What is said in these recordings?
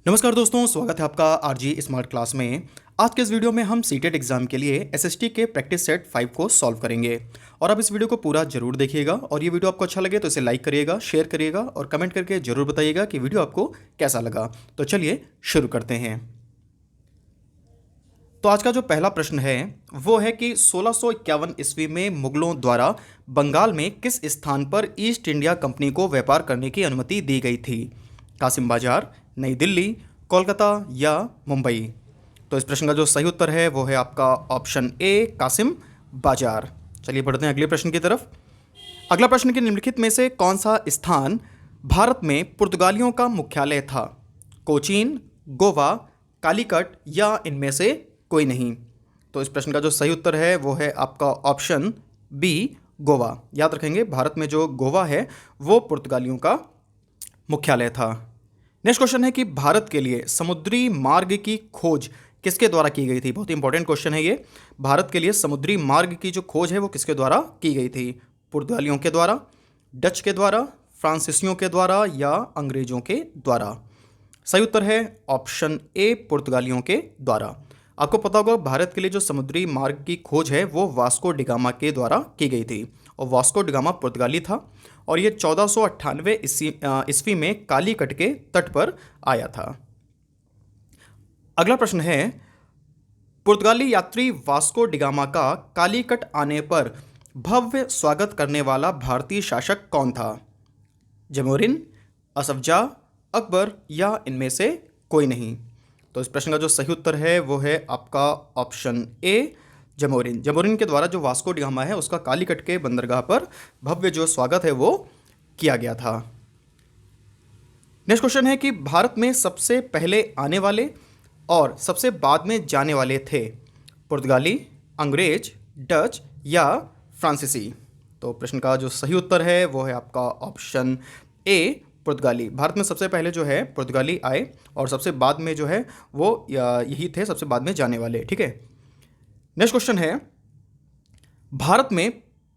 नमस्कार दोस्तों, स्वागत है आपका आरजी स्मार्ट क्लास में। आज के इस वीडियो में हम सीटेट एग्जाम के लिए एसएसटी के प्रैक्टिस सेट 5 को सॉल्व करेंगे और आप इस वीडियो को पूरा जरूर देखिएगा और ये वीडियो आपको अच्छा लगे तो इसे लाइक करिएगा, शेयर करिएगा और कमेंट करके जरूर बताइएगा कि वीडियो आपको कैसा लगा। तो चलिए शुरू करते हैं। तो आज का जो पहला प्रश्न है वो है कि 1651 ईस्वी में मुगलों द्वारा बंगाल में किस स्थान पर ईस्ट इंडिया कंपनी को व्यापार करने की अनुमति दी गई थी? कासिम बाजार, नई दिल्ली, कोलकाता या मुंबई? तो इस प्रश्न का जो सही उत्तर है वो है आपका ऑप्शन ए, कासिम बाजार। चलिए बढ़ते हैं अगले प्रश्न की तरफ। अगला प्रश्न के निम्नलिखित में से कौन सा स्थान भारत में पुर्तगालियों का मुख्यालय था? कोचीन, गोवा, कालीकट या इनमें से कोई नहीं? तो इस प्रश्न का जो सही उत्तर है वो है आपका ऑप्शन बी, गोवा। याद रखेंगे, भारत में जो गोवा है वो पुर्तगालियों का मुख्यालय था। नेक्स्ट क्वेश्चन है कि भारत के लिए समुद्री मार्ग की खोज किसके द्वारा की गई थी? बहुत ही इंपॉर्टेंट क्वेश्चन है ये। भारत के लिए समुद्री मार्ग की जो खोज है वो किसके द्वारा की गई थी? पुर्तगालियों के द्वारा, डच के द्वारा, फ्रांसीसियों के द्वारा या अंग्रेजों के द्वारा? सही उत्तर है ऑप्शन ए, पुर्तगालियों के द्वारा। आपको पता होगा भारत के लिए जो समुद्री मार्ग की खोज है वो वास्को डिगामा के द्वारा की गई थी और वास्को डिगामा पुर्तगाली था और ये 1498 ईस्वी में कालीकट के तट पर आया था। अगला प्रश्न है, पुर्तगाली यात्री वास्को डिगामा का कालीकट आने पर भव्य स्वागत करने वाला भारतीय शासक कौन था? जमोरिन, असफ जाह, अकबर या इनमें से कोई नहीं? तो इस प्रश्न का जो सही उत्तर है वो है आपका ऑप्शन ए, जमोरिन। जमोरिन के द्वारा जो वास्को डिगामा है उसका कालीकट के बंदरगाह पर भव्य जो स्वागत है वो किया गया था। नेक्स्ट क्वेश्चन है कि भारत में सबसे पहले आने वाले और सबसे बाद में जाने वाले थे पुर्तगाली, अंग्रेज, डच या फ्रांसीसी? तो प्रश्न का जो सही उत्तर है वो है आपका ऑप्शन ए, पुर्तगाली। भारत में सबसे पहले जो है पुर्तगाली आए और सबसे बाद में जो है वो यही थे सबसे बाद में जाने वाले। ठीक है। नेक्स्ट क्वेश्चन है, भारत में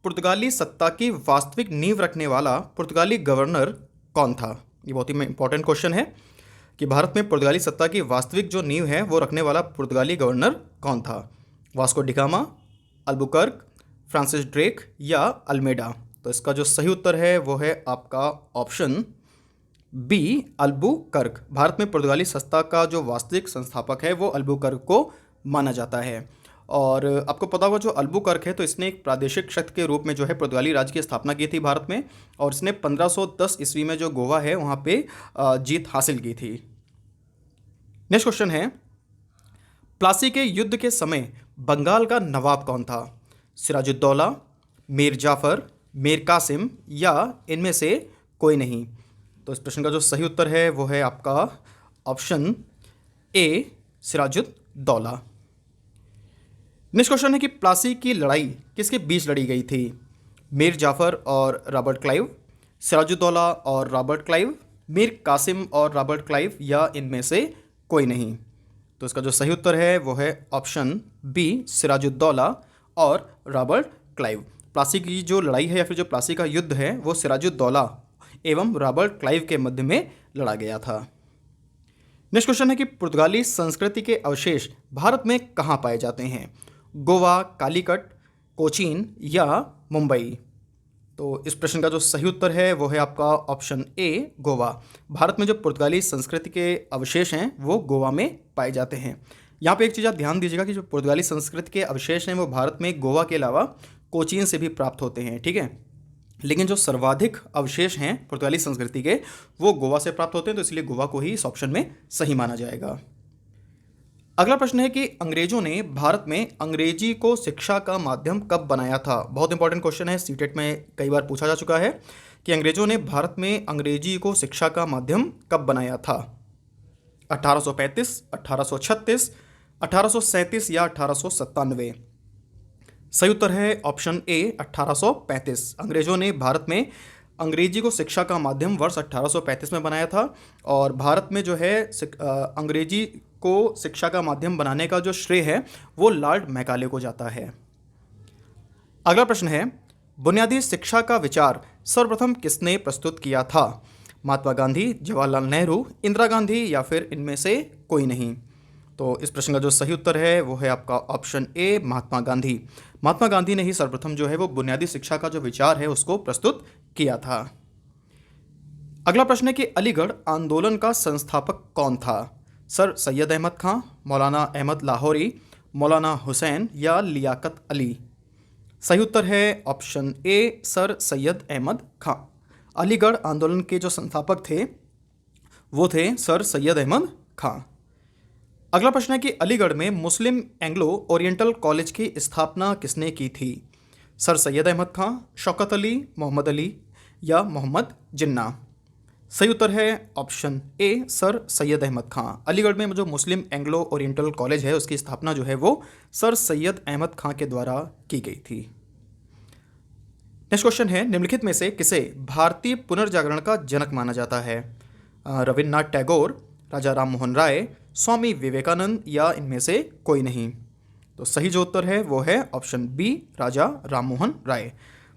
पुर्तगाली सत्ता की वास्तविक नींव रखने वाला पुर्तगाली गवर्नर कौन था? ये बहुत ही इंपॉर्टेंट क्वेश्चन है कि भारत में पुर्तगाली सत्ता की वास्तविक जो नींव है वो रखने वाला पुर्तगाली गवर्नर कौन था? Vasco da Gama, Albuquerque, Francis Drake या अल्मेडा? तो इसका जो सही उत्तर है वो है आपका ऑप्शन बी, अल्बुकर्क। भारत में पुर्तगाली सत्ता का जो वास्तविक संस्थापक है वो अल्बुकर्क को माना जाता है और आपको पता होगा जो अल्बुकर्क है तो इसने एक प्रादेशिक शक्ति के रूप में जो है पुर्तगाली राज्य की स्थापना की थी भारत में और इसने 1510 ईस्वी में जो गोवा है वहाँ पे जीत हासिल की थी। नेक्स्ट क्वेश्चन है, प्लासी के युद्ध के समय बंगाल का नवाब कौन था? सिराजुद्दौला, मीर जाफर, मीर कासिम या इनमें से कोई नहीं? तो इस प्रश्न का जो सही उत्तर है वो है आपका option A, Sirajuddaula. Next question है कि प्लासी की लड़ाई किसके बीच लड़ी गई थी? मीर जाफर और रॉबर्ट क्लाइव, सिराजुद्दौला और रॉबर्ट क्लाइव, मीर कासिम और रॉबर्ट क्लाइव या इनमें से कोई नहीं? तो इसका जो सही उत्तर है वो है ऑप्शन बी, सिराजुद्दौला और रॉबर्ट क्लाइव। प्लासी की जो लड़ाई है या फिर जो प्लासी का युद्ध है वो सिराजुद्दौला एवं रॉबर्ट क्लाइव के मध्य में लड़ा गया था। नेक्स्ट क्वेश्चन है कि पुर्तगाली संस्कृति के अवशेष भारत में कहाँ पाए जाते हैं? गोवा, कालीकट, कोचीन या मुंबई? तो इस प्रश्न का जो सही उत्तर है वो है आपका ऑप्शन ए, गोवा। भारत में जो पुर्तगाली संस्कृति के अवशेष हैं वो गोवा में पाए जाते हैं। यहाँ पे एक चीज़ आप ध्यान दीजिएगा कि जो पुर्तगाली संस्कृति के अवशेष हैं वो भारत में गोवा के अलावा कोचीन से भी प्राप्त होते हैं। ठीक है, लेकिन जो सर्वाधिक अवशेष हैं पुर्तगाली संस्कृति के वो गोवा से प्राप्त होते हैं, तो इसलिए गोवा को ही इस ऑप्शन में सही माना जाएगा। अगला प्रश्न है कि अंग्रेजों ने भारत में अंग्रेजी को शिक्षा का माध्यम कब बनाया था? बहुत इंपॉर्टेंट क्वेश्चन है, सीटेट में कई बार पूछा जा चुका है कि अंग्रेजों ने भारत में अंग्रेजी को शिक्षा का माध्यम कब बनाया था? 1835, 1836, 1837 या 1897? सही उत्तर है ऑप्शन ए, 1835। अंग्रेजों ने भारत में अंग्रेजी को शिक्षा का माध्यम वर्ष 1835 में बनाया था और भारत में जो है अंग्रेजी को शिक्षा का माध्यम बनाने का जो श्रेय है वो लॉर्ड मैकाले को जाता है। अगला प्रश्न है, बुनियादी शिक्षा का विचार सर्वप्रथम किसने प्रस्तुत किया था? महात्मा गांधी, जवाहरलाल नेहरू, इंदिरा गांधी या फिर इनमें से कोई नहीं। तो इस प्रश्न का जो सही उत्तर है वो है आपका ऑप्शन ए, महात्मा गांधी। महात्मा गांधी ने ही सर्वप्रथम जो है वो बुनियादी शिक्षा का जो विचार है उसको प्रस्तुत किया था। अगला प्रश्न है कि अलीगढ़ आंदोलन का संस्थापक कौन था? सर सैयद अहमद खां, मौलाना अहमद लाहौरी, मौलाना हुसैन या लियाकत अली? सही उत्तर है option A, sir Syed Ahmad Khan. Aligarh आंदोलन के जो संस्थापक थे वो थे सर सैयद अहमद खां। अगला प्रश्न है कि अलीगढ़ में मुस्लिम एंग्लो ओरिएंटल कॉलेज की स्थापना किसने की थी? सर सैयद अहमद खां, शौकत अली, मोहम्मद अली या मोहम्मद जिन्ना? सही उत्तर है option A, sir Syed Ahmad Khan. Aligarh में जो मुस्लिम एंग्लो ओरिएंटल कॉलेज है उसकी स्थापना जो है वो सर सैयद अहमद खां के द्वारा की गई थी। नेक्स्ट क्वेश्चन है, निम्नलिखित में से किसे भारतीय पुनर्जागरण का जनक माना जाता है? रविन्द्रनाथ टैगोर, राजा राम मोहन राय, स्वामी विवेकानंद या इनमें से कोई नहीं? तो सही जो उत्तर है वो है ऑप्शन बी, राजा राम मोहन राय।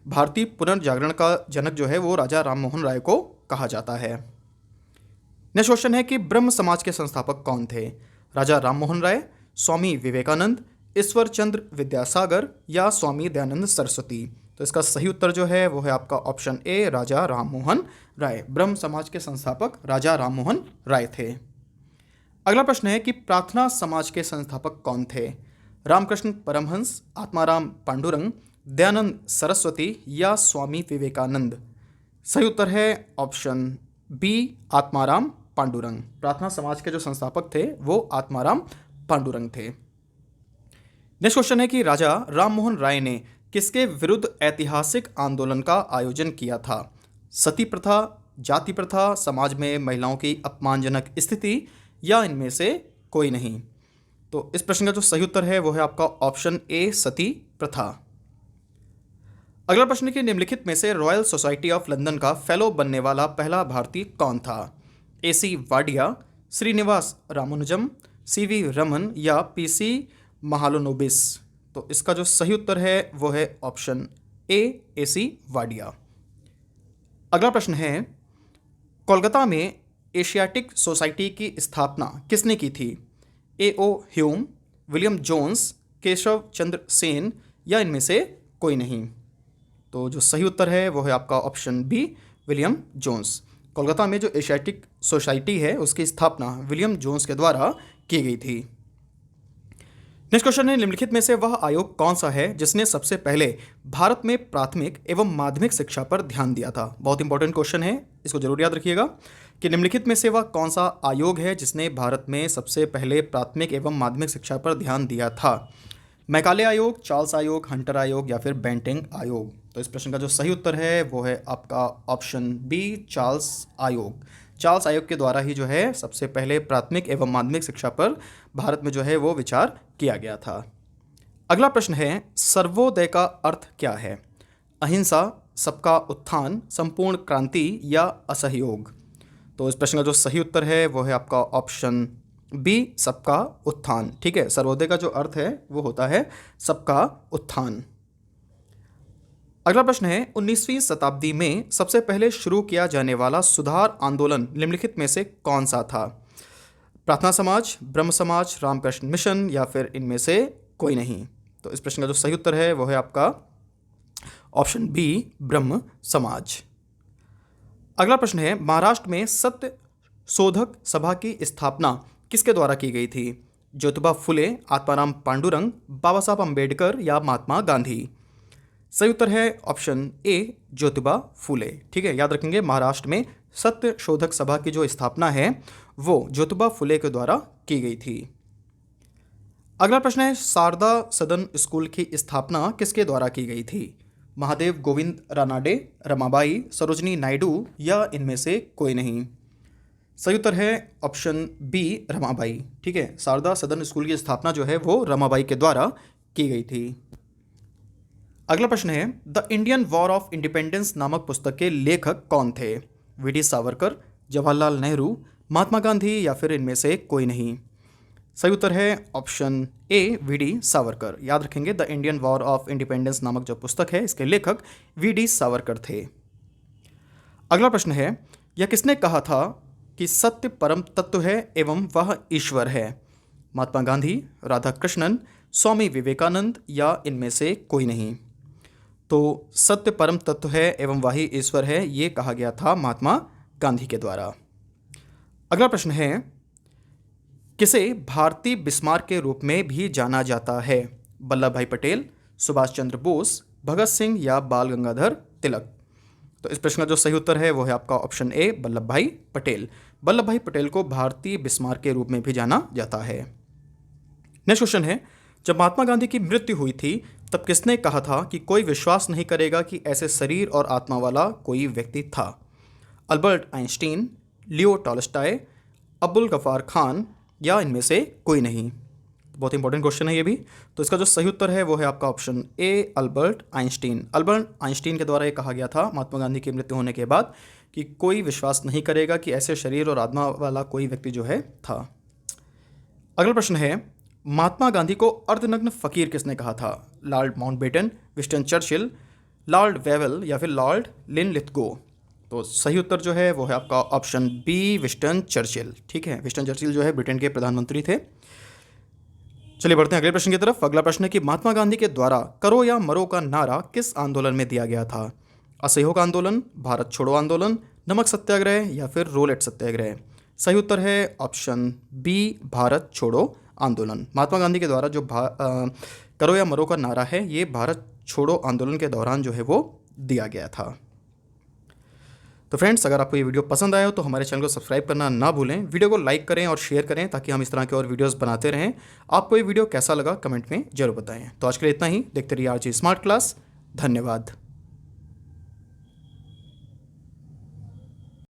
भारतीय पुनर्जागरण का जनक जो है वो राजा राम मोहन राय को कहा जाता है। नेक्स्ट क्वेश्चन है कि ब्रह्म समाज के संस्थापक कौन थे? राजा राम मोहन राय, स्वामी विवेकानंद, ईश्वर चंद्र विद्यासागर या स्वामी दयानंद सरस्वती? तो इसका सही उत्तर जो है वो है आपका ऑप्शन ए, राजा राम मोहन राय। ब्रह्म समाज के संस्थापक राजा राम मोहन राय थे। अगला प्रश्न है कि प्रार्थना समाज के संस्थापक कौन थे? रामकृष्ण परमहंस, आत्माराम पांडुरंग, दयानंद सरस्वती या स्वामी विवेकानंद? सही उत्तर है ऑप्शन बी, आत्माराम पांडुरंग। प्रार्थना समाज के जो संस्थापक थे वो आत्माराम पांडुरंग थे। नेक्स्ट क्वेश्चन है कि राजा राम मोहन राय ने किसके विरुद्ध ऐतिहासिक आंदोलन का आयोजन किया था? सती प्रथा, जाति प्रथा, समाज में महिलाओं की अपमानजनक स्थिति या इनमें से कोई नहीं? तो इस प्रश्न का जो सही उत्तर है वो है आपका ऑप्शन ए, सती प्रथा। अगला प्रश्न कि निम्नलिखित में से रॉयल सोसाइटी ऑफ लंदन का फेलो बनने वाला पहला भारतीय कौन था? AC वाडिया, श्रीनिवास रामानुजम, CV रमन या PC महालोनोबिस? तो इसका जो सही उत्तर है वो है ऑप्शन ए, AC वाडिया। अगला प्रश्न है, कोलकाता में एशियाटिक सोसाइटी की स्थापना किसने की थी? A.O. Hume, William Jones, Keshav Chandra Sen या इनमें से कोई नहीं? तो जो सही उत्तर है वो है आपका option B, William Jones. Kolkata में जो एशियाटिक सोसाइटी है उसकी स्थापना विलियम जोन्स के द्वारा की गई थी। नेक्स्ट क्वेश्चन है, निम्नलिखित में से वह आयोग कौन सा है जिसने सबसे पहले भारत में प्राथमिक एवं माध्यमिक शिक्षा पर ध्यान दिया था? बहुत इंपॉर्टेंट क्वेश्चन है, इसको जरूर याद रखिएगा कि निम्नलिखित में से वह कौन सा आयोग है जिसने भारत में सबसे पहले प्राथमिक एवं माध्यमिक शिक्षा पर ध्यान दिया था? मैकाले आयोग, चार्ल्स आयोग, हंटर आयोग या फिर बेंटिंग आयोग? तो इस प्रश्न का जो सही उत्तर है वो है आपका ऑप्शन बी, चार्ल्स आयोग। चार्ल्स आयोग के द्वारा ही जो है सबसे पहले प्राथमिक एवं माध्यमिक शिक्षा पर भारत में जो है वो विचार किया गया था। अगला प्रश्न है, सर्वोदय का अर्थ क्या है? अहिंसा, सबका उत्थान, संपूर्ण क्रांति या असहयोग? तो इस प्रश्न का जो सही उत्तर है वो है आपका ऑप्शन बी, सबका उत्थान। ठीक है, सर्वोदय का जो अर्थ है वो होता है सबका उत्थान। अगला प्रश्न है, 19वीं शताब्दी में सबसे पहले शुरू किया जाने वाला सुधार आंदोलन निम्नलिखित में से कौन सा था? प्रार्थना समाज, ब्रह्म समाज, रामकृष्ण मिशन या फिर इनमें से कोई नहीं? तो इस प्रश्न का जो सही उत्तर है वो है आपका ऑप्शन बी, ब्रह्म समाज। अगला प्रश्न है, महाराष्ट्र में सत्य शोधक सभा की स्थापना किसके द्वारा की गई थी? ज्योतिबा फुले, आत्माराम पांडुरंग, बाबा साहब अम्बेडकर या महात्मा गांधी? सही उत्तर है ऑप्शन ए, ज्योतिबा फुले। ठीक है, याद रखेंगे महाराष्ट्र में सत्य शोधक सभा की जो स्थापना है वो ज्योतिबा फुले के द्वारा की गई थी। अगला प्रश्न है, शारदा सदन स्कूल की स्थापना किसके द्वारा की गई थी? महादेव गोविंद रानाडे, रमाबाई, सरोजनी नायडू या इनमें से कोई नहीं? सही उत्तर है ऑप्शन बी, रमाबाई। ठीक है, शारदा सदन स्कूल की स्थापना जो है वो रमाबाई के द्वारा की गई थी। अगला प्रश्न है, the Indian war of independence नामक पुस्तक के लेखक कौन थे? वी.डी. सावरकर, जवाहरलाल नेहरू, महात्मा गांधी या फिर इनमें से कोई नहीं? सही उत्तर है ऑप्शन ए, वी.डी. सावरकर। याद रखेंगे, the Indian war of independence नामक जो पुस्तक है इसके लेखक वी.डी. सावरकर थे। अगला प्रश्न है, यह किसने कहा था कि सत्य परम तत्व है एवं वह ईश्वर है? महात्मा गांधी, राधा कृष्णन, स्वामी विवेकानंद या इनमें से कोई नहीं? तो सत्य परम तत्व है एवं वही ईश्वर है, ये कहा गया था महात्मा गांधी के द्वारा। अगला प्रश्न है, किसे भारतीय बिस्मार्क के रूप में भी जाना जाता है? वल्लभ भाई पटेल, सुभाष चंद्र बोस, भगत सिंह या बाल गंगाधर तिलक? तो इस प्रश्न का जो सही उत्तर है वो है आपका ऑप्शन ए, वल्लभ भाई पटेल। वल्लभ भाई पटेल को भारतीय बिस्मार्क के रूप में भी जाना जाता है। नेक्स्ट क्वेश्चन है, जब महात्मा गांधी की मृत्यु हुई थी तब किसने कहा था कि कोई विश्वास नहीं करेगा कि ऐसे शरीर और आत्मा वाला कोई व्यक्ति था? Albert Einstein, Leo Tolstoy, Abul Ghaffar Khan या इनमें से कोई नहीं? बहुत इंपॉर्टेंट क्वेश्चन है ये भी। तो इसका जो सही उत्तर है वो है आपका ऑप्शन ए, अल्बर्ट आइंस्टीन। अल्बर्ट आइंस्टीन के द्वारा ये कहा गया था महात्मा गांधी की मृत्यु होने के बाद कि कोई विश्वास नहीं करेगा कि ऐसे शरीर और आत्मा वाला कोई व्यक्ति जो है था। अगला प्रश्न है, महात्मा गांधी को अर्धनग्न फकीर किसने कहा था? Lord Mountbatten, Winston Churchill, Lord Wavell या फिर लॉर्ड लिनलिथगो? तो सही उत्तर जो है वो है आपका ऑप्शन बी, विंस्टन चर्चिल। ठीक है, विंस्टन चर्चिल जो है ब्रिटेन के प्रधानमंत्री थे। चलिए बढ़ते हैं अगले प्रश्न की तरफ। अगला प्रश्न है कि महात्मा गांधी के द्वारा करो या मरो का नारा किस आंदोलन में दिया गया था? असहयोग आंदोलन, भारत छोड़ो आंदोलन, नमक सत्याग्रह या फिर रोलेट सत्याग्रह? सही उत्तर है ऑप्शन बी, भारत छोड़ो आंदोलन। महात्मा गांधी के द्वारा जो करो या मरो का नारा है ये भारत छोड़ो आंदोलन के दौरान जो है वो दिया गया था। तो फ्रेंड्स, अगर आपको ये वीडियो पसंद आया हो तो हमारे चैनल को सब्सक्राइब करना ना भूलें, वीडियो को लाइक करें और शेयर करें ताकि हम इस तरह के और वीडियोस बनाते रहें। आपको ये वीडियो कैसा लगा कमेंट में जरूर बताएं। तो आज के लिए इतना ही। देखते रहिए आरजी स्मार्ट क्लास। धन्यवाद।